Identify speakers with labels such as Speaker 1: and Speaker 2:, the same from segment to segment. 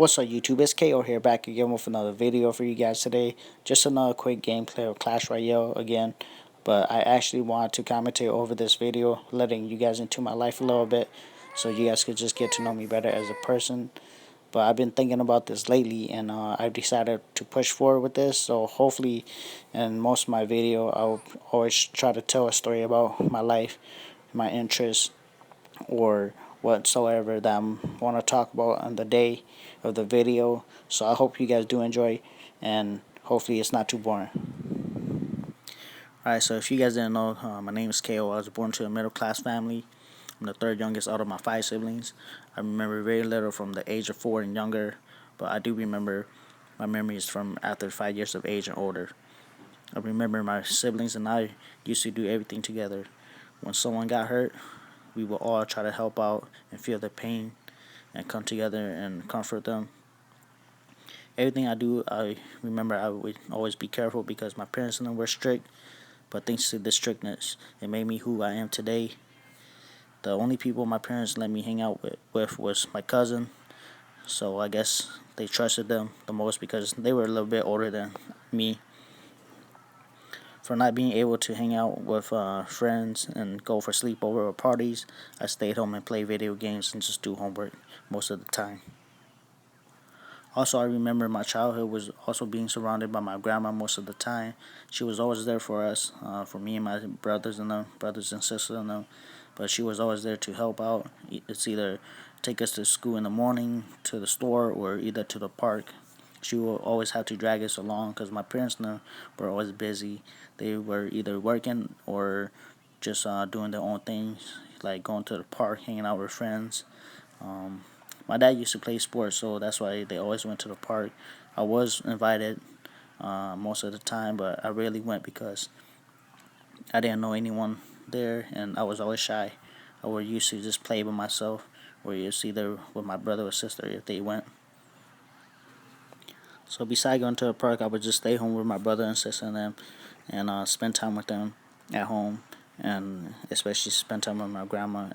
Speaker 1: What's up, YouTube? It's KO here, back again with another video for you guys today. Just another quick gameplay of Clash Royale again. But I actually want to commentate over this video, letting you guys into my life a little bit, so you guys could just get to know me better as a person. But I've been thinking about this lately, and I've decided to push forward with this. So hopefully, in most of my video, I'll always try to tell a story about my life, my interests, or whatsoever that I want to talk about on the day of the video. So I hope you guys do enjoy, and hopefully it's not too boring. Alright, so if you guys didn't know, my name is KO. I was born to a middle class family. I'm the third youngest out of my 5 siblings. I remember very little from the age of 4 and younger, but I do remember my memories from after 5 years of age and older. I remember my siblings and I used to do everything together. When someone got hurt, we would all try to help out and feel their pain and come together and comfort them. Everything I do, I remember I would always be careful because my parents and them were strict, but thanks to this strictness, it made me who I am today. The only people my parents let me hang out with was my cousin, so I guess they trusted them the most because they were a little bit older than me. For not being able to hang out with friends and go for sleepover or parties, I stayed home and played video games and just do homework most of the time. Also, I remember my childhood was also being surrounded by my grandma most of the time. She was always there for us, for me and my brothers and sisters and them. But she was always there to help out. It's either take us to school in the morning, to the store, or either to the park. She will always have to drag us along because my parents were always busy. They were either working or just doing their own things, like going to the park, hanging out with friends. My dad used to play sports, so that's why they always went to the park. I was invited most of the time, but I rarely went because I didn't know anyone there, and I was always shy. I would used to just play by myself, or it's either with my brother or sister if they went. So besides going to the park, I would just stay home with my brother and sister and them, and spend time with them at home, and especially spend time with my grandma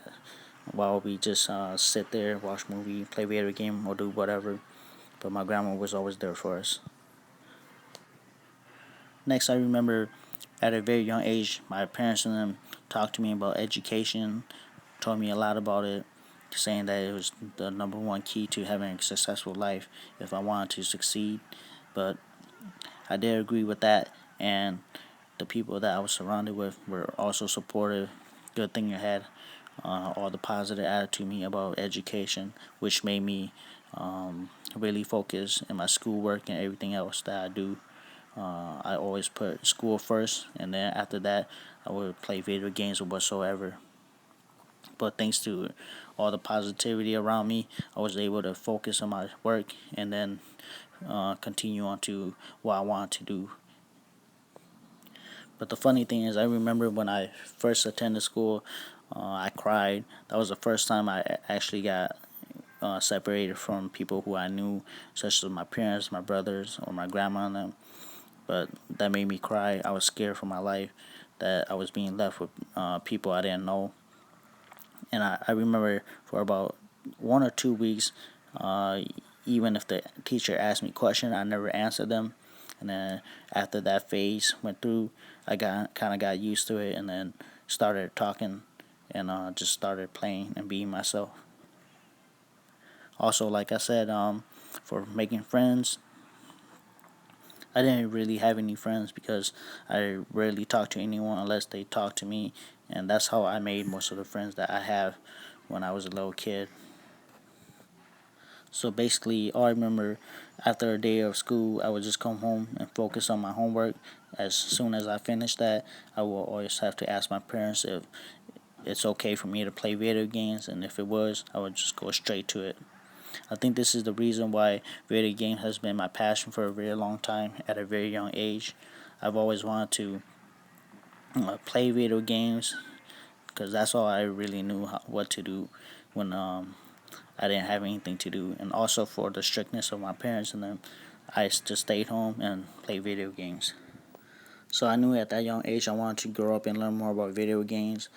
Speaker 1: while we just sit there, watch movie, play video game, or do whatever. But my grandma was always there for us. Next, I remember at a very young age, my parents and them talked to me about education, told me a lot about it, saying that it was the number one key to having a successful life if I wanted to succeed. But I did agree with that, and the people that I was surrounded with were also supportive. Good thing you had all the positive attitude to me about education, which made me really focus in my schoolwork and everything else that I do. I always put school first, and then after that, I would play video games or whatsoever. But thanks to all the positivity around me, I was able to focus on my work and then continue on to what I wanted to do. But the funny thing is, I remember when I first attended school, I cried. That was the first time I actually got separated from people who I knew, such as my parents, my brothers, or my grandma and them. But that made me cry. I was scared for my life that I was being left with people I didn't know. And I remember for about 1 or 2 weeks, uh, even if the teacher asked me questions, I never answered them. And then after that phase went through, I got used to it, and then started talking and just started playing and being myself. Also, like I said, for making friends, I didn't really have any friends because I rarely talked to anyone unless they talked to me, and that's how I made most of the friends that I have when I was a little kid. So basically, all I remember after a day of school, I would just come home and focus on my homework. As soon as I finished that, I will always have to ask my parents if it's okay for me to play video games, and if it was, I would just go straight to it. I think this is the reason why video game has been my passion for a very long time at a very young age. I've always wanted to play video games because that's all I really knew what to do when I didn't have anything to do. And also for the strictness of my parents and them, I just stayed home and played video games. So I knew at that young age I wanted to grow up and learn more about video games.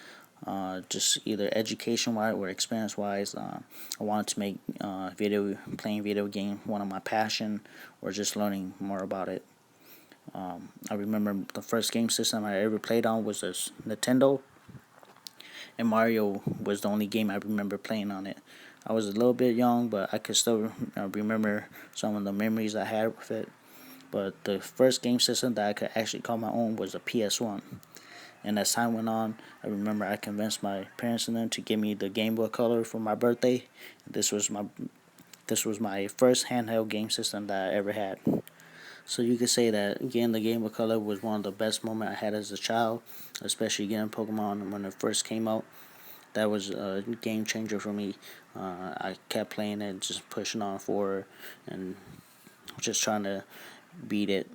Speaker 1: just either education wise or experience wise. I wanted to make playing video game one of my passion, or just learning more about it. I remember the first game system I ever played on was a Nintendo, and Mario was the only game I remember playing on it. I was a little bit young, but I could still remember some of the memories I had with it. But the first game system that I could actually call my own was a PS1. And as time went on, I remember I convinced my parents and them to give me the Game Boy Color for my birthday. This was my this was my first handheld game system that I ever had. So you could say that getting the Game Boy Color was one of the best moments I had as a child, especially getting Pokemon when it first came out. That was a game changer for me. I kept playing it, just pushing on forward, and just trying to beat it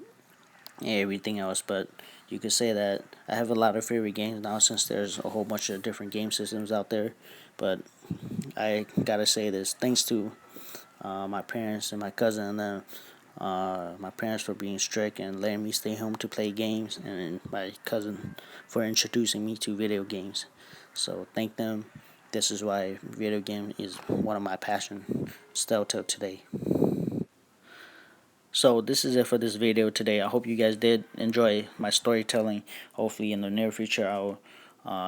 Speaker 1: and everything else. But you could say that I have a lot of favorite games now, since there's a whole bunch of different game systems out there. But I gotta say this, thanks to my parents and my cousin and them. My parents for being strict and letting me stay home to play games, and my cousin for introducing me to video games. So thank them. This is why video game is one of my passions still till today. So this is it for this video today. I hope you guys did enjoy my storytelling. Hopefully in the near future I'll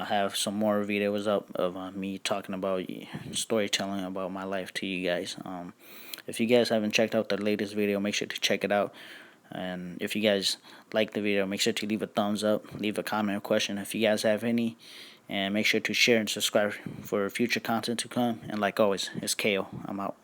Speaker 1: have some more videos up of me talking about storytelling about my life to you guys. If you guys haven't checked out the latest video, make sure to check it out. And if you guys like the video, make sure to leave a thumbs up, leave a comment or question if you guys have any, and make sure to share and subscribe for future content to come. And like always, it's KO. I'm out.